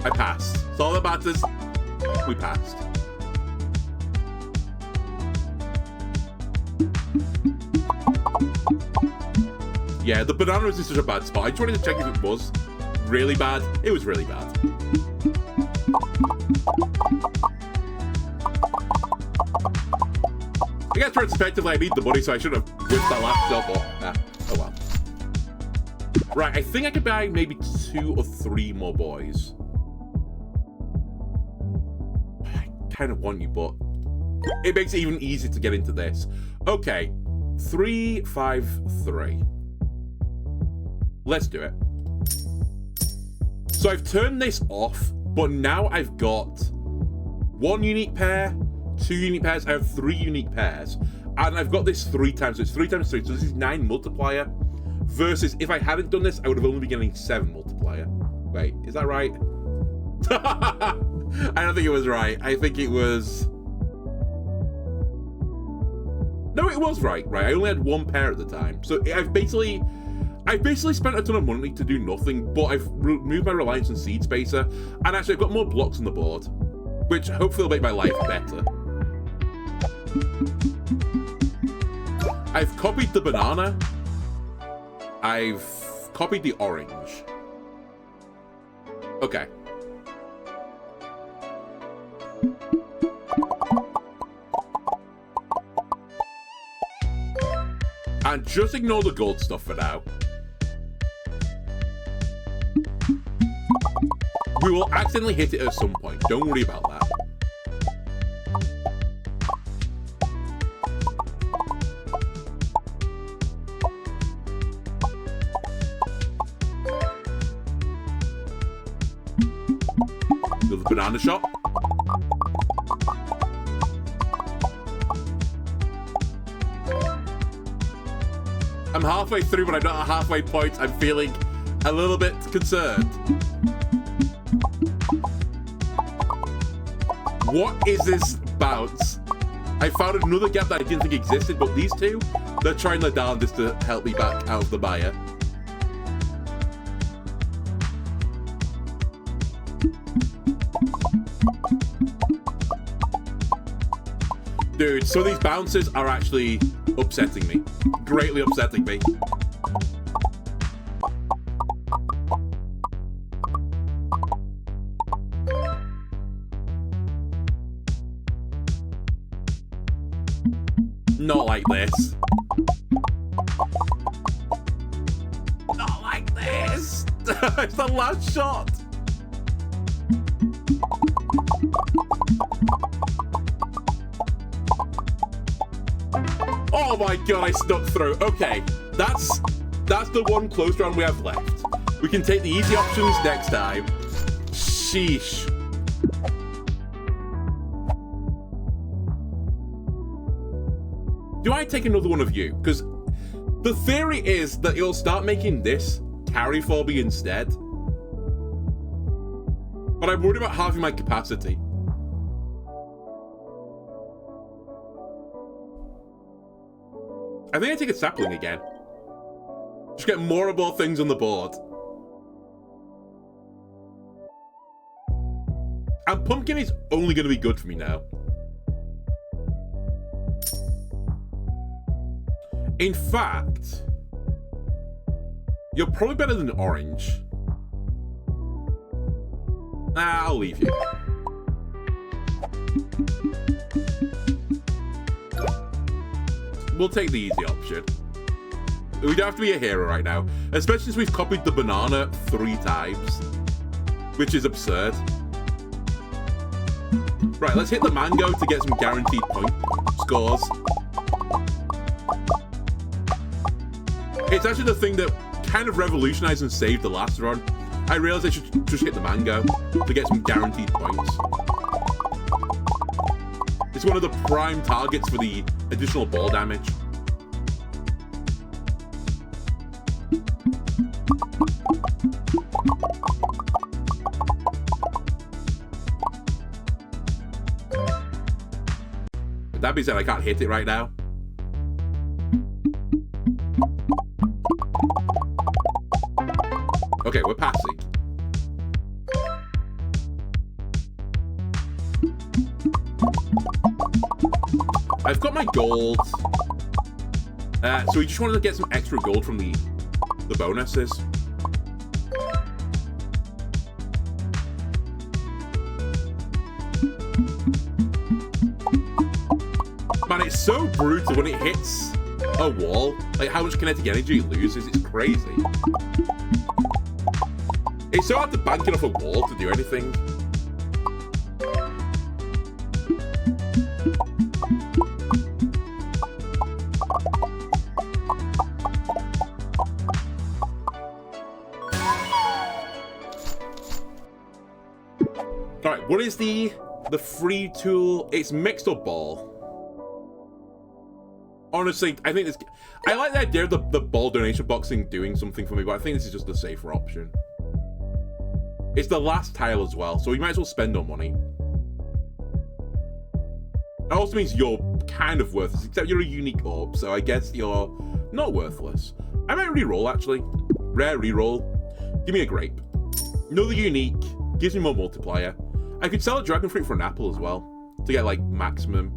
I passed. That's all that matters. We passed. Yeah, the banana was in such a bad spot. I just wanted to check if it was really bad. It was really bad. I guess retrospectively I need the money, so I should have whipped that last shot, but oh well. Right, I think I could buy maybe 2 or 3 more boys. I kind of want you, but it makes it even easier to get into this. Okay, 3, 5, 3. Let's do it. So I've turned this off, but now I've got 1 unique pair, 2 unique pairs, I have 3 unique pairs, and I've got this 3 times, so it's 3 times 3, so this is 9 multiplier, versus if I hadn't done this, I would have only been getting 7 multiplier. Wait, is that right? I don't think it was right. I think it was... No, it was right. I only had 1 pair at the time, so I've basically spent a ton of money to do nothing, but I've removed my reliance on Seed Spacer, and actually I've got more blocks on the board, which hopefully will make my life better. I've copied the banana. I've copied the orange. Okay. And just ignore the gold stuff for now. We will accidentally hit it at some point. Don't worry about that. Another banana shot. I'm halfway through, but I'm not at halfway point. I'm feeling a little bit concerned. What is this bounce? I found another gap that I didn't think existed, but these two, they're trying their darndest to help me back out of the mire. Dude, so these bounces are actually upsetting me. Greatly upsetting me. Not like this. Not like this. It's the last shot. Oh my god, I snuck through. Okay, that's the one close round we have left. We can take the easy options next time. Sheesh. Do I take another one of you? Because the theory is that it'll start making this carry for me instead. But I'm worried about halving my capacity. I think I take a sapling again. Just get more and more things on the board. And pumpkin is only going to be good for me now. In fact, you're probably better than orange. Nah, I'll leave you. We'll take the easy option. We don't have to be a hero right now, especially since we've copied the banana 3 times, which is absurd. Right, let's hit the mango to get some guaranteed point scores. It's actually the thing that kind of revolutionized and saved the last run. I realized I should just hit the mango to get some guaranteed points. It's one of the prime targets for the additional ball damage. That being said, I can't hit it right now. Okay, we're passing. I've got my gold. So we just wanted to get some extra gold from the bonuses. Man, it's so brutal when it hits a wall. Like how much kinetic energy it loses, it's crazy. It's so hard to bank it off a wall to do anything. Alright, what is the free tool? It's mixed up ball. Honestly, I think this... I like the idea of the ball donation boxing doing something for me, but I think this is just the safer option. It's the last tile as well, so we might as well spend our money. It also means you're kind of worthless, except you're a unique orb, so I guess you're not worthless. I might re-roll, actually. Rare re-roll. Give me a grape. Another unique. Gives me more multiplier. I could sell a dragon fruit for an apple as well, to get, like, maximum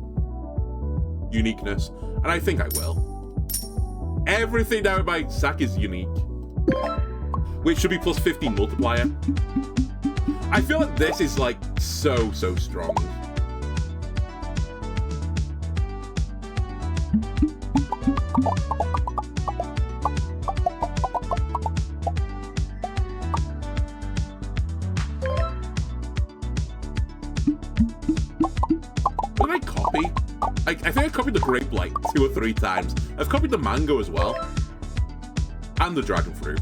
uniqueness. And I think I will. Everything now in my sack is unique. Which should be plus 15 multiplier. I feel like this is like so strong. What did I copy? I think I copied the grape like 2 or 3 times. I've copied the mango as well. And the dragon fruit.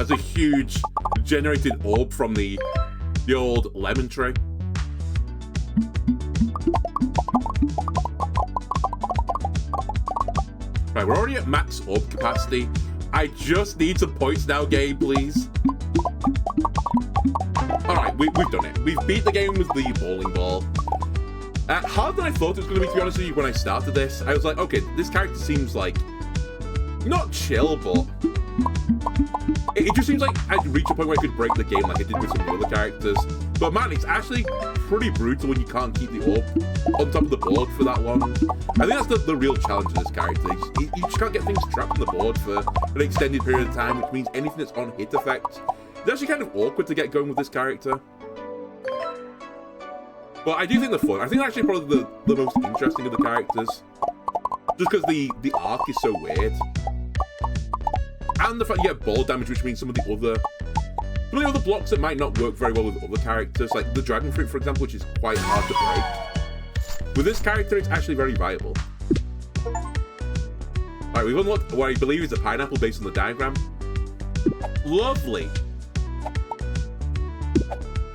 That's a huge generated orb from the old lemon tree. Right, we're already at max orb capacity. I just need some points now, game, please. Alright, we've done it. We've beat the game with the bowling ball. Harder than I thought it was going to be honest with you, when I started this. I was like, okay, this character seems like... not chill, but... It just seems like I'd reach a point where I could break the game like I did with some of the other characters. But man, it's actually pretty brutal when you can't keep the orb on top of the board for that long. I think that's the real challenge of this character. You just can't get things trapped on the board for an extended period of time, which means anything that's on hit effect. It's actually kind of awkward to get going with this character. But I do think they're fun. I think they're actually probably the most interesting of the characters. Just because the arc is so weird. And the fact you get ball damage, which means some of the other blocks that might not work very well with other characters, like the dragon fruit, for example, which is quite hard to break. With this character, it's actually very viable. Alright, we've unlocked what I believe is a pineapple based on the diagram. Lovely.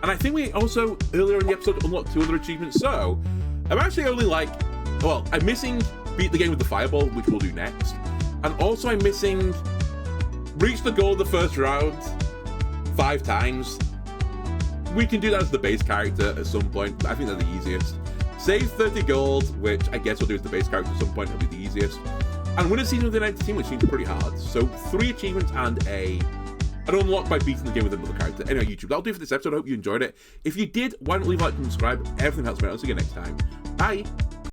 And I think we also, earlier in the episode, unlocked 2 other achievements, so I'm actually only like, well, I'm missing beat the game with the fireball, which we'll do next. And also I'm missing reach the goal of the first round 5 times. We can do that as the base character at some point, but I think they're the easiest. Save 30 gold, which I guess we'll do as the base character at some point, it'll be the easiest. And win a season with the 90 team, which seems pretty hard. So 3 achievements and an unlock by beating the game with another character. Anyway, YouTube, that'll do it for this episode. I hope you enjoyed it. If you did, why don't leave a like and subscribe? Everything helps me out. I'll see you next time. Bye!